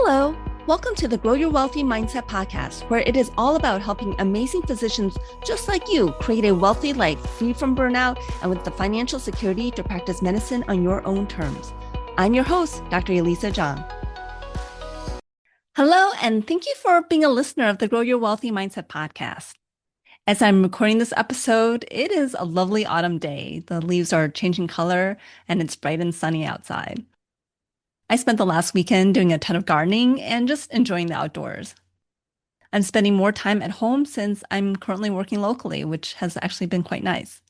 Hello, welcome to the Grow Your Wealthy Mindset podcast, where it is all about helping amazing physicians just like you create a wealthy life free from burnout and with the financial security to practice medicine on your own terms. I'm your host, Dr. Elisa Zhang. Hello, and thank you for being a listener of the Grow Your Wealthy Mindset podcast. As I'm recording this episode, it is a lovely autumn day. The leaves are changing color and it's bright and sunny outside. I spent the last weekend doing a ton of gardening and just enjoying the outdoors. I'm spending more time at home since I'm currently working locally, which has actually been quite nice.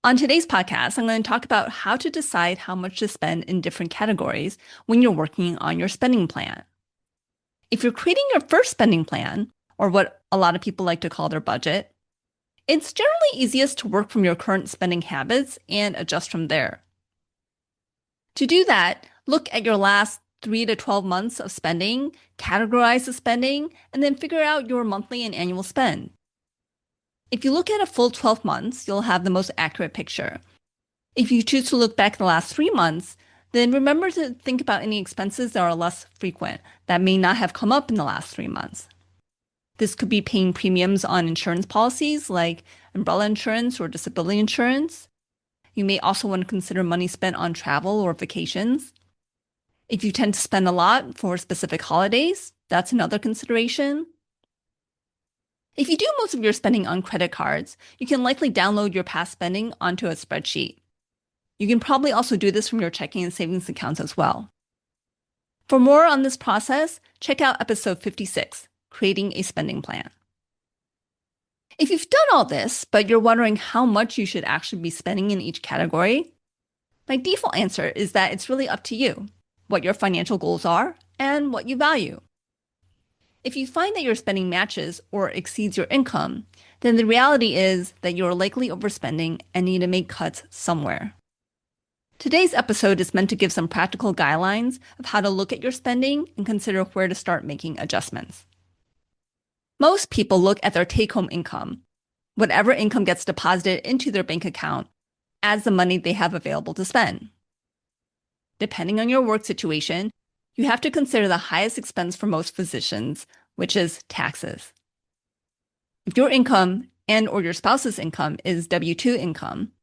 On today's podcast, I'm going to talk about how to decide how much to spend in different categories when you're working on your spending plan. If you're creating your first spending plan, or what a lot of people like to call their budget, it's generally easiest to work from your current spending habits and adjust from there. To do that, look at your last 3 to 12 months of spending, categorize the spending, and then figure out your monthly and annual spend. If you look at a full 12 months, you'll have the most accurate picture. If you choose to look back the last 3 months, then remember to think about any expenses that are less frequent that may not have come up in the last 3 months. This could be paying premiums on insurance policies like umbrella insurance or disability insurance. You may also want to consider money spent on travel or vacations. If you tend to spend a lot for specific holidays, that's another consideration. If you do most of your spending on credit cards, you can likely download your past spending onto a spreadsheet. You can probably also do this from your checking and savings accounts as well. For more on this process, check out episode 56, Creating a Spending Plan. If you've done all this, but you're wondering how much you should actually be spending in each category, my default answer is that it's really up to you, what your financial goals are, and what you value. If you find that your spending matches or exceeds your income, then the reality is that you're likely overspending and need to make cuts somewhere. Today's episode is meant to give some practical guidelines of how to look at your spending and consider where to start making adjustments. Most people look at their take-home income, whatever income gets deposited into their bank account, as the money they have available to spend. Depending on your work situation, you have to consider the highest expense for most physicians, which is taxes. If your income and or your spouse's income is W-2 income,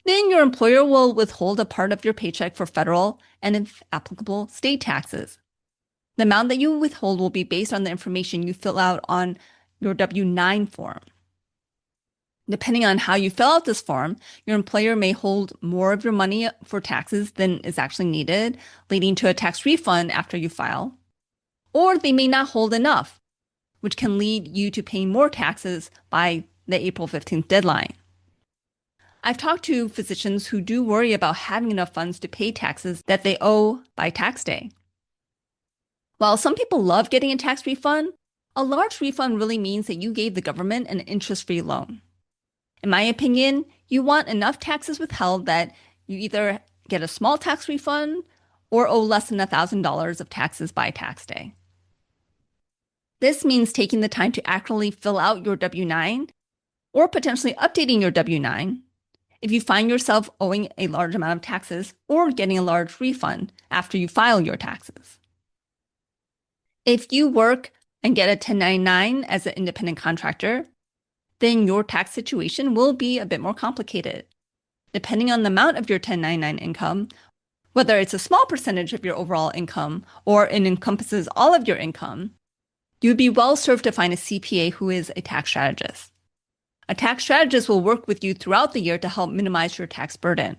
then your employer will withhold a part of your paycheck for federal and, if applicable, state taxes. The amount that you withhold will be based on the information you fill out on your W-9 form. Depending on how you fill out this form, your employer may hold more of your money for taxes than is actually needed, leading to a tax refund after you file. Or they may not hold enough, which can lead you to paying more taxes by the April 15th deadline. I've talked to physicians who do worry about having enough funds to pay taxes that they owe by tax day. While some people love getting a tax refund, a large refund really means that you gave the government an interest-free loan. In my opinion, you want enough taxes withheld that you either get a small tax refund or owe less than $1,000 of taxes by tax day. This means taking the time to accurately fill out your W-9 or potentially updating your W-9 if you find yourself owing a large amount of taxes or getting a large refund after you file your taxes. If you work and get a 1099 as an independent contractor, then your tax situation will be a bit more complicated. Depending on the amount of your 1099 income, whether it's a small percentage of your overall income or it encompasses all of your income, you would be well served to find a CPA who is a tax strategist. A tax strategist will work with you throughout the year to help minimize your tax burden.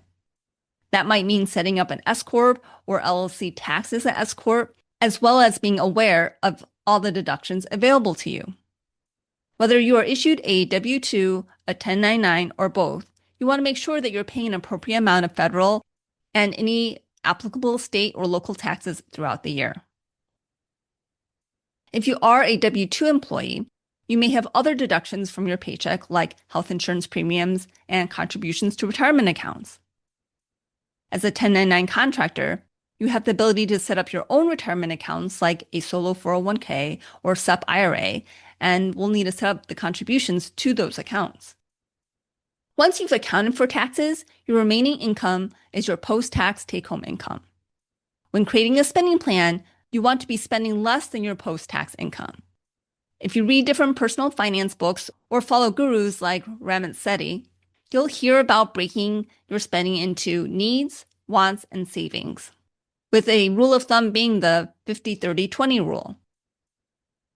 That might mean setting up an S-Corp or LLC tax as an S-Corp, as well as being aware of all the deductions available to you. Whether you are issued a W-2, a 1099, or both, you want to make sure that you're paying an appropriate amount of federal and any applicable state or local taxes throughout the year. If you are a W-2 employee, you may have other deductions from your paycheck like health insurance premiums and contributions to retirement accounts. As a 1099 contractor, you have the ability to set up your own retirement accounts like a solo 401k or SEP IRA, and will need to set up the contributions to those accounts. Once you've accounted for taxes, your remaining income is your post-tax take-home income. When creating a spending plan, You want to be spending less than your post-tax income. If you read different personal finance books or follow gurus like Ramit Sethi, you'll hear about breaking your spending into needs, wants, and savings, with a rule of thumb being the 50-30-20 rule.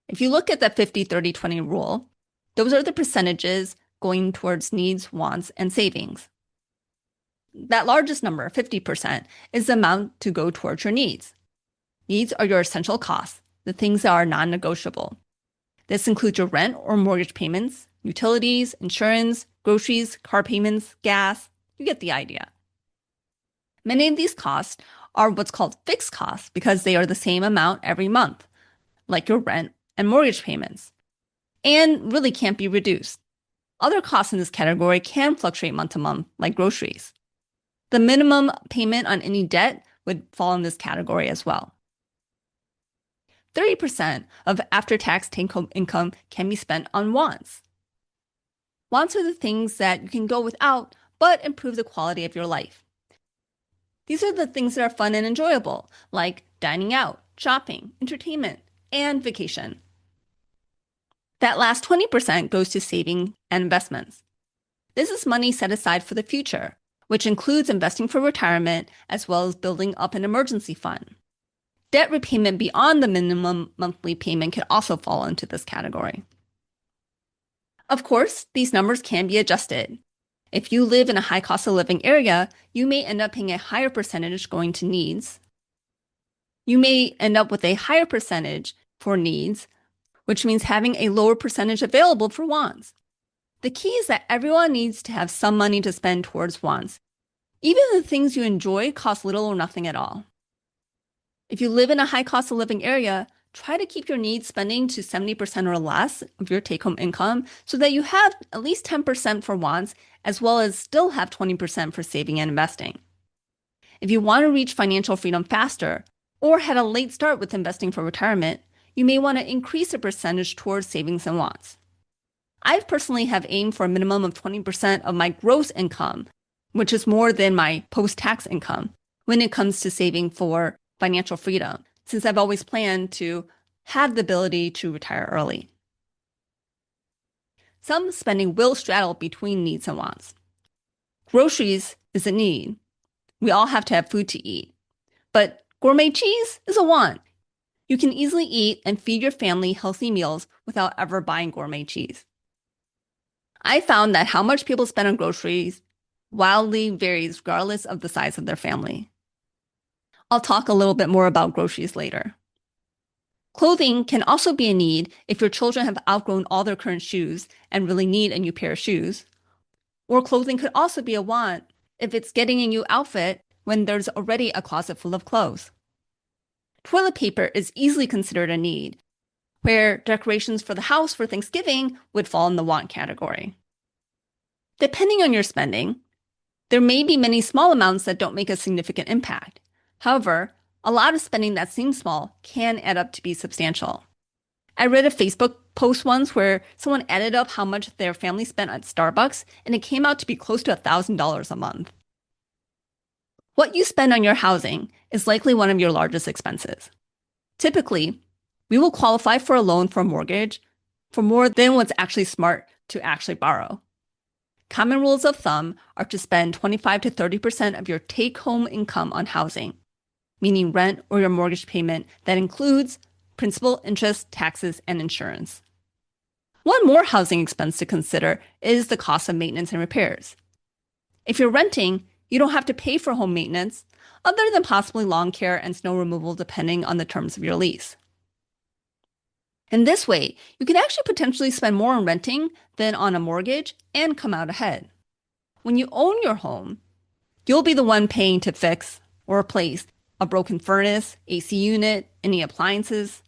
If you look at the 50-30-20 rule, those are the percentages going towards needs, wants, and savings. That largest number, 50%, is the amount to go towards your needs. Needs are your essential costs, the things that are non-negotiable. This includes your rent or mortgage payments, utilities, insurance, groceries, car payments, gas. You get the idea. Many of these costs are what's called fixed costs because they are the same amount every month, like your rent and mortgage payments, and really can't be reduced. Other costs in this category can fluctuate month to month, like groceries. The minimum payment on any debt would fall in this category as well. 30% of after-tax take-home income can be spent on wants. Wants are the things that you can go without, but improve the quality of your life. These are the things that are fun and enjoyable, like dining out, shopping, entertainment, and vacation. That last 20% goes to saving and investments. This is money set aside for the future, which includes investing for retirement as well as building up an emergency fund. Debt repayment beyond the minimum monthly payment can also fall into this category. Of course, these numbers can be adjusted. If you live in a high cost of living area, you may end up paying a higher percentage going to needs. You may end up with a higher percentage for needs, which means having a lower percentage available for wants. The key is that everyone needs to have some money to spend towards wants. Even the things you enjoy cost little or nothing at all. If you live in a high cost of living area, try to keep your needs spending to 70% or less of your take-home income so that you have at least 10% for wants, as well as still have 20% for saving and investing. If you want to reach financial freedom faster, or had a late start with investing for retirement, you may want to increase the percentage towards savings and wants. I personally have aimed for a minimum of 20% of my gross income, which is more than my post-tax income, when it comes to saving for financial freedom, since I've always planned to have the ability to retire early. Some spending will straddle between needs and wants. Groceries is a need. We all have to have food to eat. But gourmet cheese is a want. You can easily eat and feed your family healthy meals without ever buying gourmet cheese. I found that how much people spend on groceries wildly varies regardless of the size of their family. I'll talk a little bit more about groceries later. Clothing can also be a need if your children have outgrown all their current shoes and really need a new pair of shoes. Or clothing could also be a want if it's getting a new outfit when there's already a closet full of clothes. Toilet paper is easily considered a need, where decorations for the house for Thanksgiving would fall in the want category. Depending on your spending, there may be many small amounts that don't make a significant impact. However, a lot of spending that seems small can add up to be substantial. I read a Facebook post once where someone added up how much their family spent at Starbucks, and it came out to be close to $1,000 a month. What you spend on your housing is likely one of your largest expenses. Typically, we will qualify for a loan for a mortgage for more than what's actually smart to actually borrow. Common rules of thumb are to spend 25 to 30% of your take-home income on housing, meaning rent or your mortgage payment that includes principal, interest, taxes, and insurance. One more housing expense to consider is the cost of maintenance and repairs. If you're renting, you don't have to pay for home maintenance, other than possibly lawn care and snow removal depending on the terms of your lease. In this way, you can actually potentially spend more on renting than on a mortgage and come out ahead. When you own your home, you'll be the one paying to fix or replace a broken furnace, AC unit, any appliances,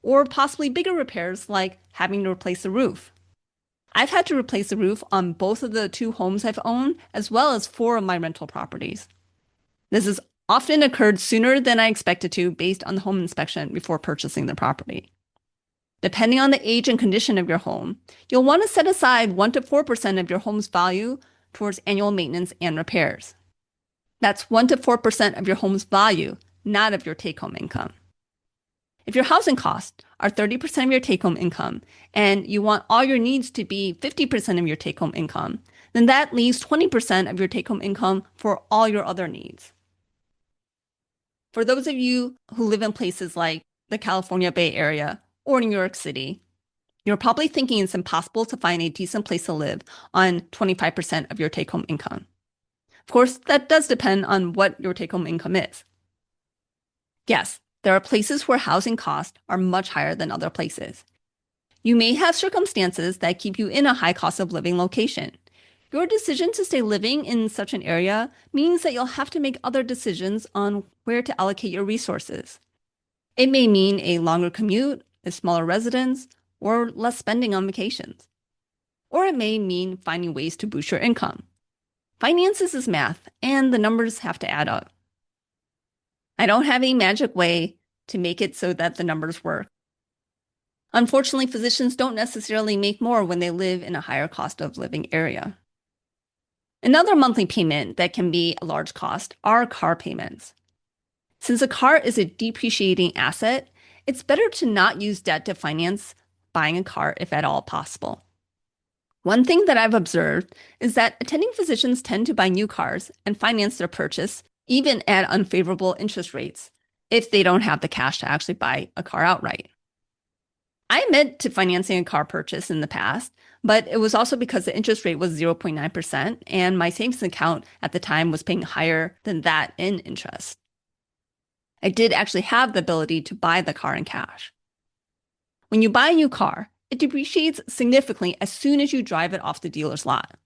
or possibly bigger repairs like having to replace the roof. I've had to replace the roof on both of the 2 homes I've owned, as well as 4 of my rental properties. This has often occurred sooner than I expected to based on the home inspection before purchasing the property. Depending on the age and condition of your home, you'll want to set aside 1 to 4% of your home's value towards annual maintenance and repairs. That's 1 to 4% of your home's value, not of your take-home income. If your housing costs are 30% of your take-home income and you want all your needs to be 50% of your take-home income, then that leaves 20% of your take-home income for all your other needs. For those of you who live in places like the California Bay Area or New York City, you're probably thinking it's impossible to find a decent place to live on 25% of your take-home income. Of course, that does depend on what your take-home income is. Yes, there are places where housing costs are much higher than other places. You may have circumstances that keep you in a high cost of living location. Your decision to stay living in such an area means that you'll have to make other decisions on where to allocate your resources. It may mean a longer commute, a smaller residence, or less spending on vacations. Or it may mean finding ways to boost your income. Finances is math, and the numbers have to add up. I don't have any magic way to make it so that the numbers work. Unfortunately, physicians don't necessarily make more when they live in a higher cost of living area. Another monthly payment that can be a large cost are car payments. Since a car is a depreciating asset, it's better to not use debt to finance buying a car if at all possible. One thing that I've observed is that attending physicians tend to buy new cars and finance their purchase even at unfavorable interest rates if they don't have the cash to actually buy a car outright. I admit to financing a car purchase in the past, but it was also because the interest rate was 0.9% and my savings account at the time was paying higher than that in interest. I did actually have the ability to buy the car in cash. When you buy a new car, it depreciates significantly as soon as you drive it off the dealer's lot.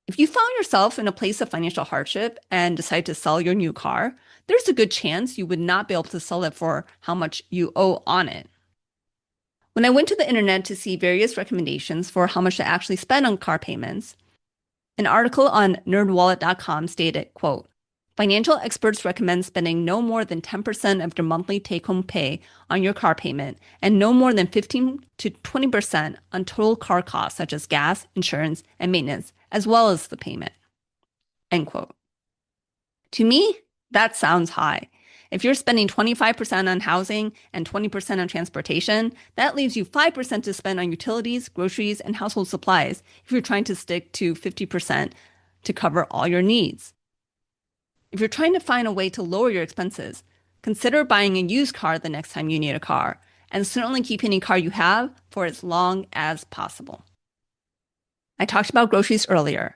If you found yourself in a place of financial hardship and decide to sell your new car, there's a good chance you would not be able to sell it for how much you owe on it. When I went to the internet to see various recommendations for how much to actually spend on car payments, an article on nerdwallet.com stated, quote, financial experts recommend spending no more than 10% of your monthly take-home pay on your car payment and no more than 15 to 20% on total car costs such as gas, insurance, and maintenance, as well as the payment. End quote. To me, that sounds high. If you're spending 25% on housing and 20% on transportation, that leaves you 5% to spend on utilities, groceries, and household supplies if you're trying to stick to 50% to cover all your needs. If you're trying to find a way to lower your expenses, consider buying a used car the next time you need a car, and certainly keep any car you have for as long as possible. I talked about groceries earlier.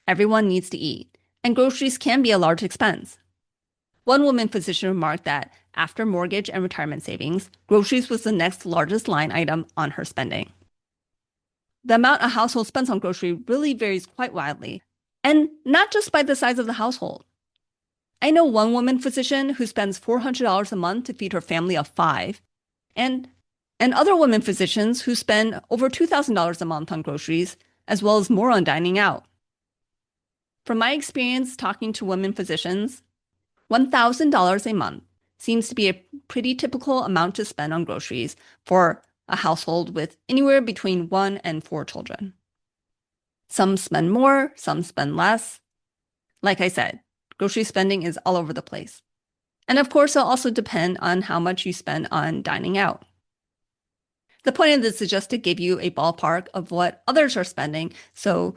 Everyone needs to eat, and groceries can be a large expense. One woman physician remarked that after mortgage and retirement savings, groceries was the next largest line item on her spending. The amount a household spends on grocery really varies quite widely, and not just by the size of the household. I know one woman physician who spends $400 a month to feed her family of 5, and other women physicians who spend over $2,000 a month on groceries, as well as more on dining out. From my experience talking to women physicians, $1,000 a month seems to be a pretty typical amount to spend on groceries for a household with anywhere between 1 and 4 children. Some spend more, some spend less. Like I said, grocery spending is all over the place. And of course, it'll also depend on how much you spend on dining out. The point of this is just to give you a ballpark of what others are spending so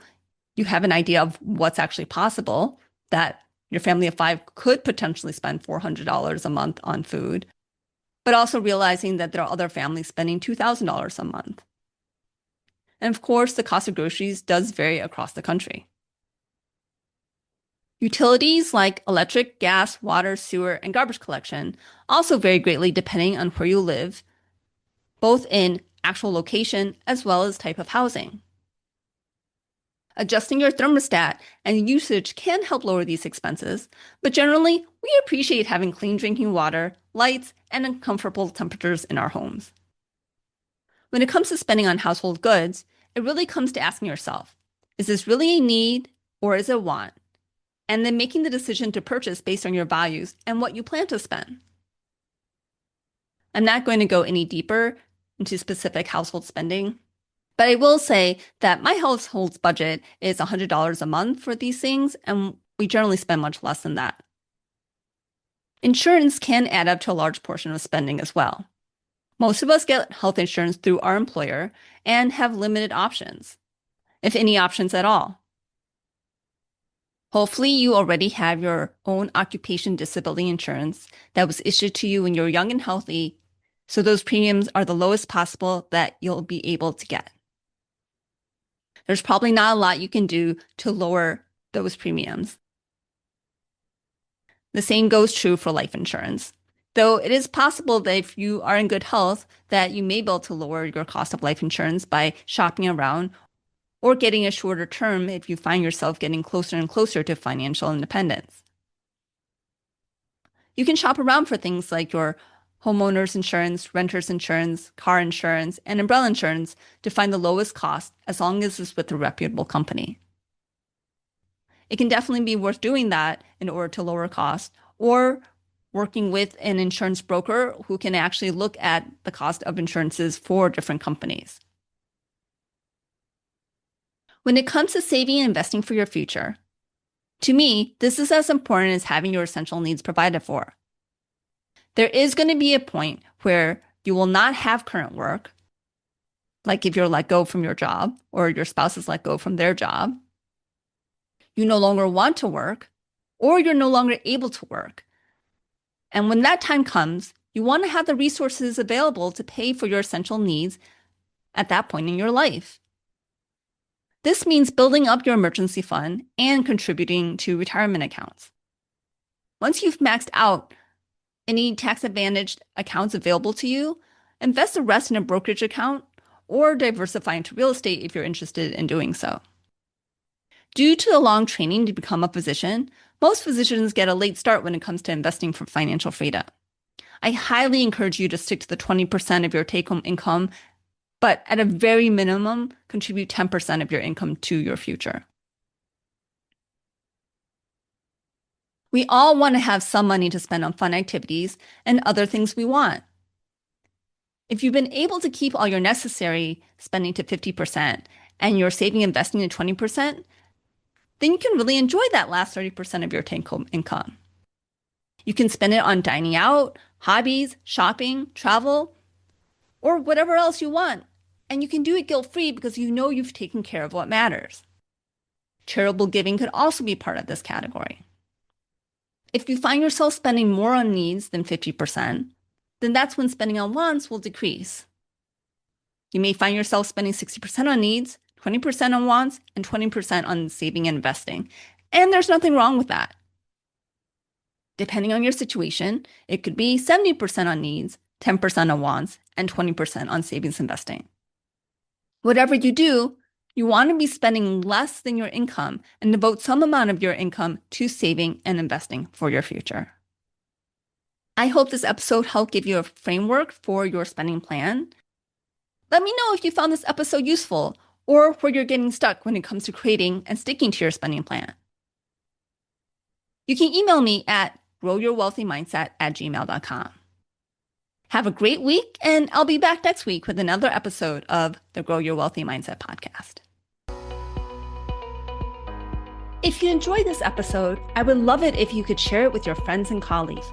you have an idea of what's actually possible, that your family of 5 could potentially spend $400 a month on food, but also realizing that there are other families spending $2,000 a month. And of course, the cost of groceries does vary across the country. Utilities like electric, gas, water, sewer, and garbage collection also vary greatly depending on where you live, both in actual location as well as type of housing. Adjusting your thermostat and usage can help lower these expenses, but generally, we appreciate having clean drinking water, lights, and comfortable temperatures in our homes. When it comes to spending on household goods, it really comes to asking yourself, is this really a need or is it a want? And then making the decision to purchase based on your values and what you plan to spend. I'm not going to go any deeper into specific household spending, but I will say that my household's budget is $100 a month for these things, and we generally spend much less than that. Insurance can add up to a large portion of spending as well. Most of us get health insurance through our employer and have limited options, if any options at all. Hopefully, you already have your own occupation disability insurance that was issued to you when you're young and healthy, so those premiums are the lowest possible that you'll be able to get. There's probably not a lot you can do to lower those premiums. The same goes true for life insurance. Though it is possible that if you are in good health, that you may be able to lower your cost of life insurance by shopping around or getting a shorter term if you find yourself getting closer and closer to financial independence. You can shop around for things like your homeowner's insurance, renter's insurance, car insurance, and umbrella insurance to find the lowest cost as long as it's with a reputable company. It can definitely be worth doing that in order to lower costs, or working with an insurance broker who can actually look at the cost of insurances for different companies. When it comes to saving and investing for your future, to me, this is as important as having your essential needs provided for. There is going to be a point where you will not have current work, like if you're let go from your job or your spouse is let go from their job. You no longer want to work, or you're no longer able to work. And when that time comes, you want to have the resources available to pay for your essential needs at that point in your life. This means building up your emergency fund and contributing to retirement accounts. Once you've maxed out any tax-advantaged accounts available to you, invest the rest in a brokerage account or diversify into real estate if you're interested in doing so. Due to the long training to become a physician, most physicians get a late start when it comes to investing for financial freedom. I highly encourage you to stick to the 20% of your take-home income, but at a very minimum, contribute 10% of your income to your future. We all want to have some money to spend on fun activities and other things we want. If you've been able to keep all your necessary spending to 50% and you're saving and investing to 20%, then you can really enjoy that last 30% of your take-home income. You can spend it on dining out, hobbies, shopping, travel, or whatever else you want. And you can do it guilt-free because you know you've taken care of what matters. Charitable giving could also be part of this category. If you find yourself spending more on needs than 50%, then that's when spending on wants will decrease. You may find yourself spending 60% on needs, 20% on wants, and 20% on saving and investing. And there's nothing wrong with that. Depending on your situation, it could be 70% on needs, 10% on wants, and 20% on savings and investing. Whatever you do, you want to be spending less than your income and devote some amount of your income to saving and investing for your future. I hope this episode helped give you a framework for your spending plan. Let me know if you found this episode useful or where you're getting stuck when it comes to creating and sticking to your spending plan. You can email me at growyourwealthymindset@gmail.com. Have a great week, and I'll be back next week with another episode of the Grow Your Wealthy Mindset podcast. If you enjoyed this episode, I would love it if you could share it with your friends and colleagues.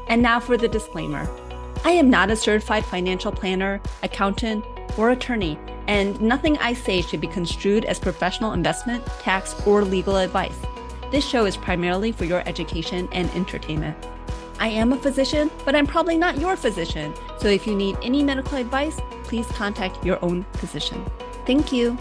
And now for the disclaimer. I am not a certified financial planner, accountant, or attorney, and nothing I say should be construed as professional investment, tax, or legal advice. This show is primarily for your education and entertainment. I am a physician, but I'm probably not your physician. So if you need any medical advice, please contact your own physician. Thank you.